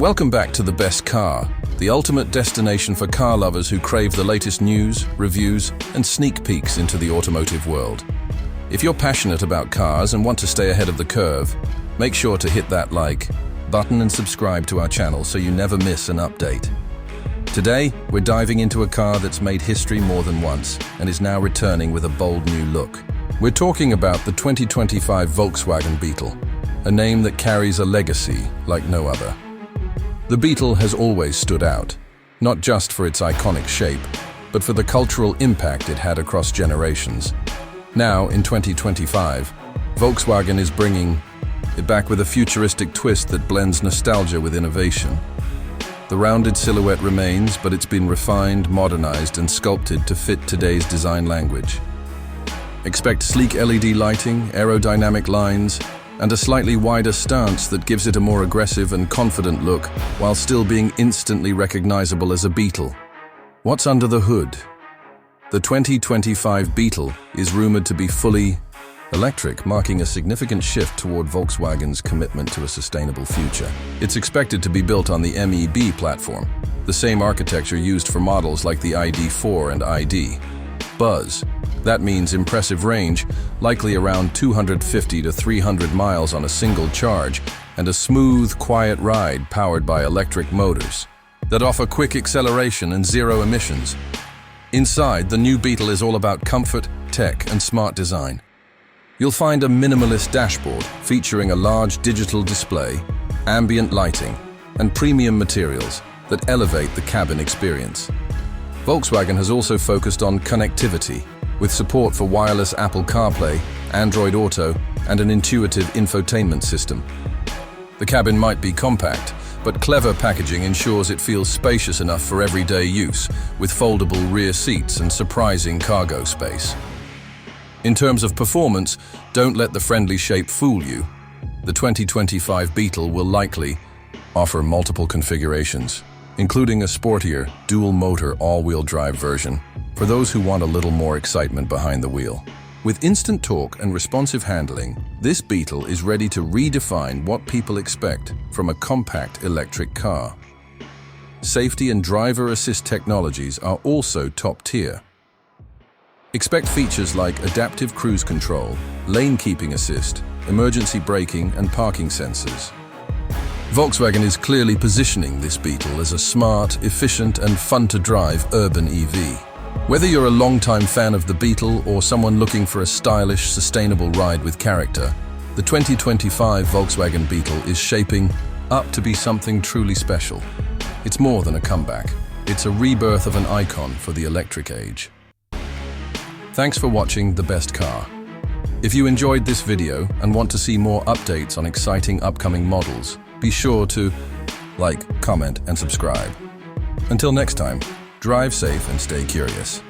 Welcome back to The Best Car, the ultimate destination for car lovers who crave the latest news, reviews, and sneak peeks into the automotive world. If you're passionate about cars and want to stay ahead of the curve, make sure to hit that like button and subscribe to our channel so you never miss an update. Today, we're diving into a car that's made history more than once and is now returning with a bold new look. We're talking about the 2025 Volkswagen Beetle, a name that carries a legacy like no other. The Beetle has always stood out, not just for its iconic shape, but for the cultural impact it had across generations. Now, in 2025, Volkswagen is bringing it back with a futuristic twist that blends nostalgia with innovation. The rounded silhouette remains, but it's been refined, modernized, and sculpted to fit today's design language. Expect sleek LED lighting, aerodynamic lines, and a slightly wider stance that gives it a more aggressive and confident look while still being instantly recognizable as a Beetle. What's under the hood? The 2025 Beetle is rumored to be fully electric, marking a significant shift toward Volkswagen's commitment to a sustainable future. It's expected to be built on the MEB platform, the same architecture used for models like the ID.4 and ID. Buzz. That means impressive range, likely around 250 to 300 miles on a single charge, and a smooth, quiet ride powered by electric motors that offer quick acceleration and zero emissions. Inside, the new Beetle is all about comfort, tech, and smart design. You'll find a minimalist dashboard featuring a large digital display, ambient lighting, and premium materials that elevate the cabin experience. Volkswagen has also focused on connectivity, with support for wireless Apple CarPlay, Android Auto, and an intuitive infotainment system. The cabin might be compact, but clever packaging ensures it feels spacious enough for everyday use, with foldable rear seats and surprising cargo space. In terms of performance, don't let the friendly shape fool you. The 2025 Beetle will likely offer multiple configurations, including a sportier, dual-motor all-wheel drive version for those who want a little more excitement behind the wheel. With instant torque and responsive handling, this Beetle is ready to redefine what people expect from a compact electric car. Safety and driver assist technologies are also top-tier. Expect features like adaptive cruise control, lane keeping assist, emergency braking, and parking sensors. Volkswagen is clearly positioning this Beetle as a smart, efficient, and fun-to-drive urban EV. Whether you're a long-time fan of the Beetle or someone looking for a stylish, sustainable ride with character, the 2025 Volkswagen Beetle is shaping up to be something truly special. It's more than a comeback. It's a rebirth of an icon for the electric age. Thanks for watching The Best Car. If you enjoyed this video and want to see more updates on exciting upcoming models, be sure to like, comment, and subscribe. Until next time, drive safe and stay curious.